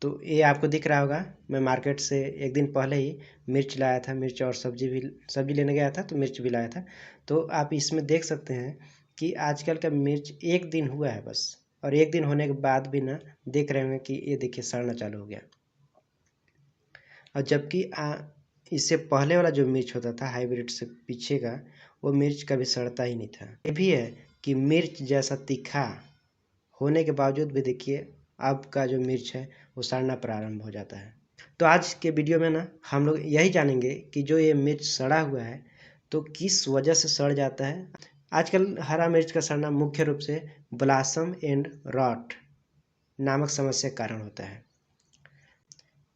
तो ये आपको दिख रहा होगा, मैं मार्केट से एक दिन पहले ही मिर्च लाया था, मिर्च और सब्जी लेने गया था तो मिर्च भी लाया था। तो आप इसमें देख सकते हैं कि आजकल का मिर्च एक दिन हुआ है बस, और एक दिन होने के बाद भी ना देख रहे होंगे कि ये देखिए सड़ना चालू हो गया। और जबकि इससे पहले वाला जो मिर्च होता था हाइब्रिड से पीछे का, वो मिर्च कभी सड़ता ही नहीं था। ये भी है कि मिर्च जैसा तीखा होने के बावजूद भी देखिए अब का जो मिर्च है वो सड़ना प्रारंभ हो जाता है। तो आज के वीडियो में ना हम लोग यही जानेंगे कि जो ये मिर्च सड़ा हुआ है तो किस वजह से सड़ जाता है। आजकल हरा मिर्च का सड़ना मुख्य रूप से ब्लॉसम एंड रॉट नामक समस्या के कारण होता है।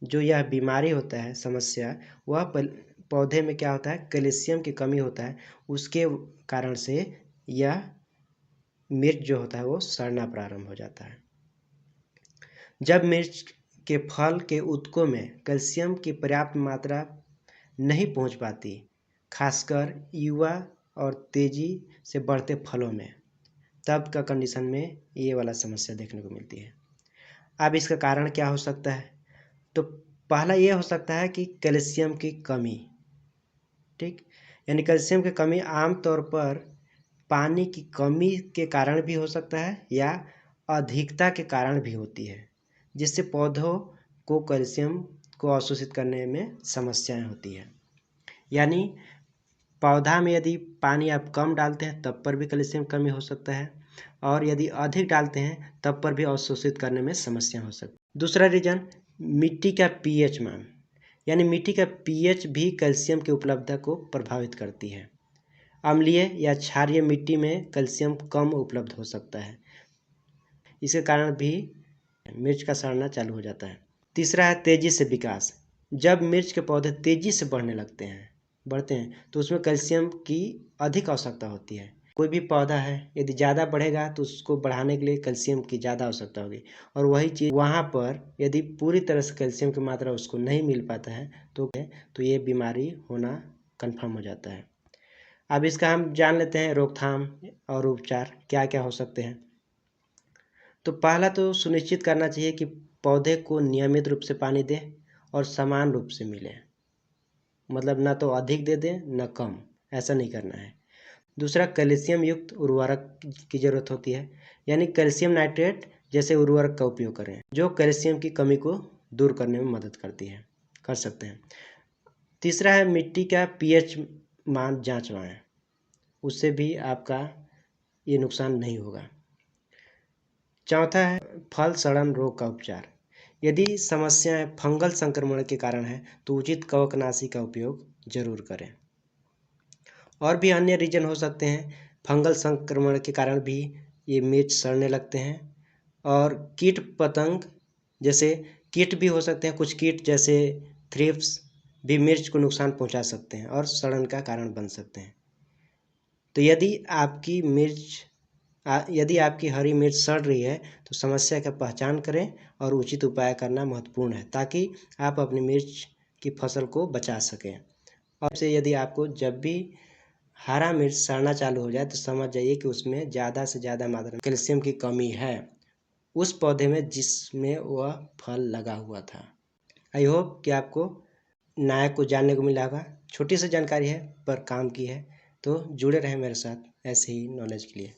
जो यह बीमारी होता है समस्या, वह पौधे में क्या होता है, कैल्शियम की कमी होता है, उसके कारण से यह मिर्च जो होता है वो सड़ना प्रारंभ हो जाता है। जब मिर्च के फल के ऊतकों में कैल्शियम की पर्याप्त मात्रा नहीं पहुंच पाती, खासकर युवा और तेजी से बढ़ते फलों में, तब का कंडीशन में ये वाला समस्या देखने को मिलती है। अब इसका कारण क्या हो सकता है? तो पहला ये हो सकता है कि कैल्शियम की कमी, ठीक, यानी कैल्शियम की कमी आमतौर पर पानी की कमी के कारण भी हो सकता है या अधिकता के कारण भी होती है, जिससे पौधों को कैल्शियम को अवशोषित करने में समस्याएं होती है। यानी पौधा में यदि पानी आप कम डालते हैं तब पर भी कैल्शियम कमी हो सकता है, और यदि अधिक डालते हैं तब पर भी अवशोषित करने में समस्या हो सकती है। दूसरा रीजन मिट्टी का पीएच मान, यानी मिट्टी का पीएच भी कैल्शियम की उपलब्धता को प्रभावित करती है। अम्लीय या क्षारीय मिट्टी में कैल्शियम कम उपलब्ध हो सकता है, इसके कारण भी मिर्च का सड़ना चालू हो जाता है। तीसरा है तेजी से विकास। जब मिर्च के पौधे तेजी से बढ़ते हैं तो उसमें कैल्शियम की अधिक आवश्यकता होती है। कोई भी पौधा है यदि ज़्यादा बढ़ेगा तो उसको बढ़ाने के लिए कैल्शियम की ज़्यादा आवश्यकता होगी, और वही चीज़ वहाँ पर यदि पूरी तरह से कैल्शियम की मात्रा उसको नहीं मिल पाता है तो ये बीमारी होना कन्फर्म हो जाता है। अब इसका हम जान लेते हैं रोकथाम और उपचार क्या क्या हो सकते हैं। तो पहला तो सुनिश्चित करना चाहिए कि पौधे को नियमित रूप से पानी दें और समान रूप से मिले, मतलब ना तो अधिक दे दें न कम, ऐसा नहीं करना है। दूसरा कैल्शियम युक्त उर्वरक की ज़रूरत होती है, यानी कैल्शियम नाइट्रेट जैसे उर्वरक का उपयोग करें जो कैल्शियम की कमी को दूर करने में मदद कर सकते हैं। तीसरा है मिट्टी का पीएच मान जांचवाएं, उससे भी आपका ये नुकसान नहीं होगा। चौथा है फल सड़न रोग का उपचार। यदि समस्याएं फंगल संक्रमण के कारण है तो उचित कवकनाशी का उपयोग जरूर करें। और भी अन्य रीजन हो सकते हैं, फंगल संक्रमण के कारण भी ये मिर्च सड़ने लगते हैं, और कीट पतंग जैसे कीट भी हो सकते हैं। कुछ कीट जैसे थ्रिप्स भी मिर्च को नुकसान पहुंचा सकते हैं और सड़न का कारण बन सकते हैं। तो यदि आपकी हरी मिर्च सड़ रही है तो समस्या का पहचान करें और उचित उपाय करना महत्वपूर्ण है, ताकि आप अपनी मिर्च की फसल को बचा सकें। और से यदि आपको जब भी हरा मिर्च सड़ना चालू हो जाए तो समझ जाइए कि उसमें ज़्यादा से ज़्यादा मात्रा में कैल्शियम की कमी है उस पौधे में जिसमें वह फल लगा हुआ था। आई होप कि आपको नया कुछ जानने को मिला होगा। छोटी सी जानकारी है पर काम की है, तो जुड़े रहें मेरे साथ ऐसे ही नॉलेज के लिए।